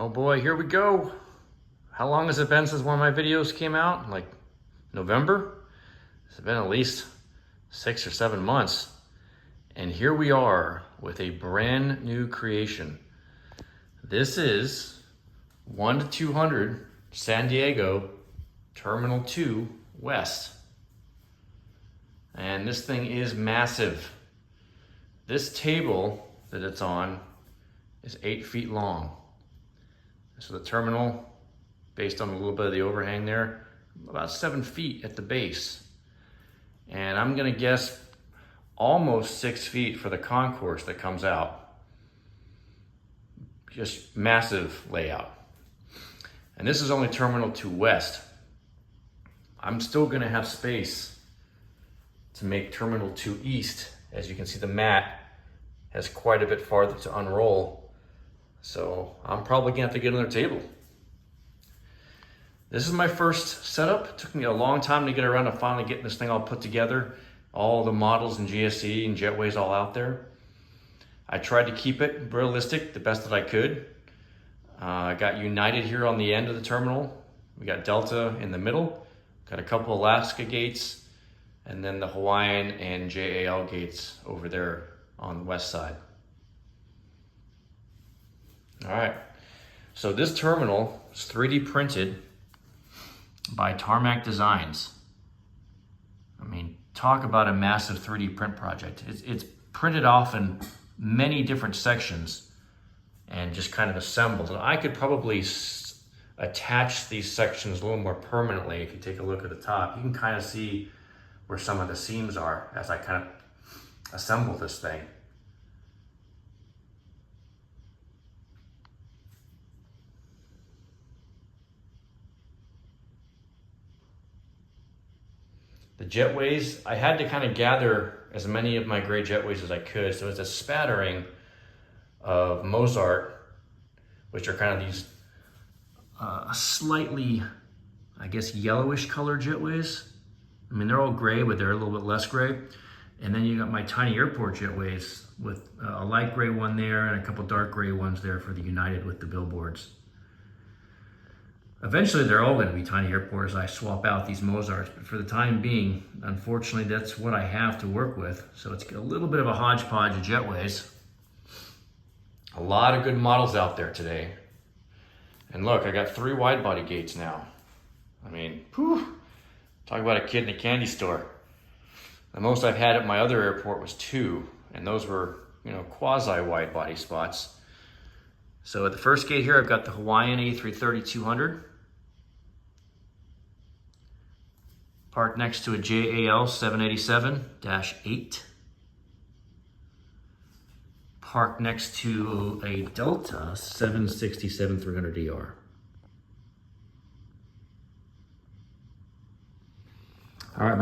Oh boy, here we go. How long has it been since one of my videos came out? Like November? It's been at least 6 or 7 months. And here we are with a brand new creation. This is 1 to 200 San Diego Terminal 2 West. And this thing is massive. This table that it's on is 8 feet long. So the terminal, based on a little bit of the overhang there, about 7 feet at the base. And I'm gonna guess almost 6 feet for the concourse that comes out. Just massive layout. And this is only Terminal 2 West. I'm still gonna have space to make Terminal 2 East. As you can see, the mat has quite a bit farther to unroll. So I'm probably gonna have to get another table. This is my first setup. It took me a long time to get around to finally getting this thing all put together. All the models and GSE and Jetways all out there. I tried to keep it realistic the best that I could. I got United here on the end of the terminal. We got Delta in the middle. Got a couple Alaska gates, and then the Hawaiian and JAL gates over there on the west side. All right, so this terminal is 3D printed by Tarmac Designs. I mean, talk about a massive 3D print project. It's printed off in many different sections and just kind of assembled. And I could probably attach these sections a little more permanently. If you take a look at the top, you can kind of see where some of the seams are as I kind of assemble this thing. The Jetways, I had to kind of gather as many of my gray Jetways as I could. So it's a spattering of Mozart, which are kind of these slightly, I guess, yellowish colored Jetways. I mean, they're all gray, but they're a little bit less gray. And then you got my tiny airport Jetways with a light gray one there and a couple dark gray ones there for the United with the billboards. Eventually, they're all going to be tiny airports. I swap out these Mozarts, but for the time being, unfortunately, that's what I have to work with. So it's a little bit of a hodgepodge of Jetways. A lot of good models out there today. And look, I got 3 wide body gates now. I mean, whew, talk about a kid in a candy store. The most I've had at my other airport was 2, and those were, quasi wide body spots. So at the first gate here, I've got the Hawaiian A330-200. Parked next to a JAL 787-8. Parked next to a Delta 767-300ER. All right,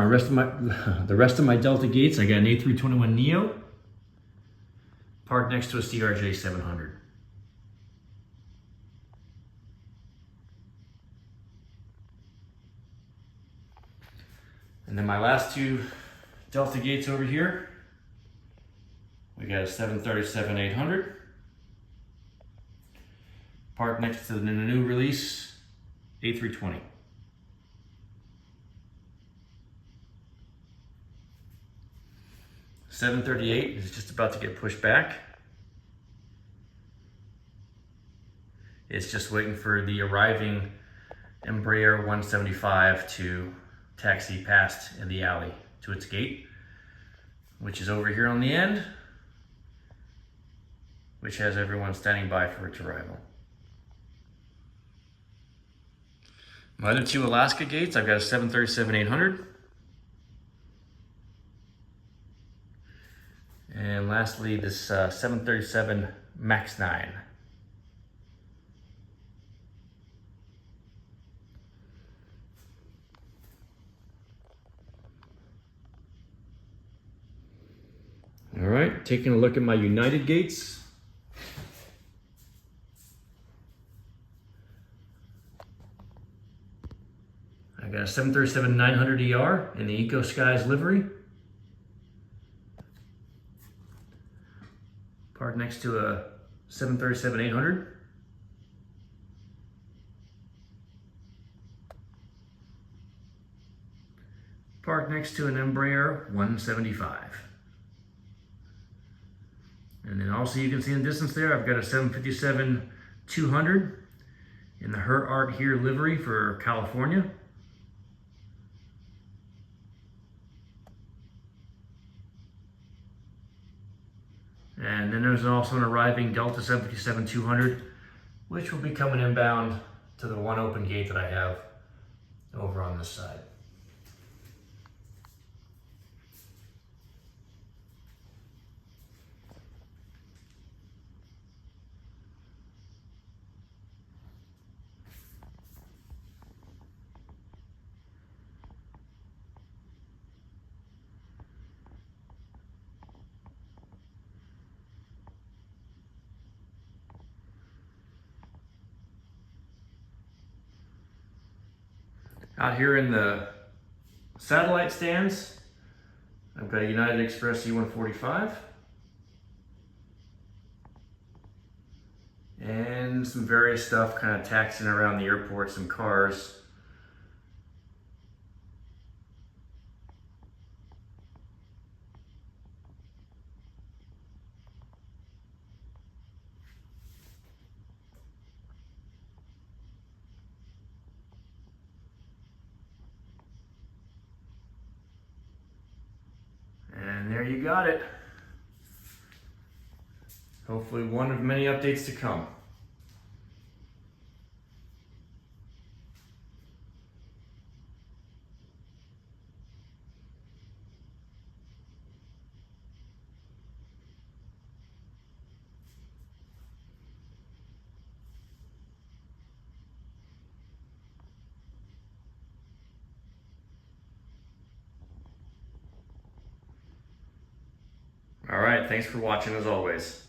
the rest of my Delta gates, I got an A321neo. Parked next to a CRJ 700. And then my last 2 Delta gates over here, we got a 737-800, parked next to the new release A320. $738 is just about to get pushed back. It's just waiting for the arriving Embraer 175 to taxi past in the alley to its gate, which is over here on the end, which has everyone standing by for its arrival. My other 2 Alaska gates, I've got a 737-800. And lastly, this 737 MAX 9. All right, taking a look at my United gates. I got a 737-900ER in the Eco Skies livery. Parked next to a 737-800. parked next to an Embraer 175. And then also you can see in the distance there, I've got a 757-200 in the Her Art Here livery for California. And then there's also an arriving Delta 757-200, which will be coming inbound to the one open gate that I have over on this side. Out here in the satellite stands, I've got a United Express E145 and some various stuff kind of taxiing around the airport, some cars. And there you got it. Hopefully one of many updates to come. All right, thanks for watching as always.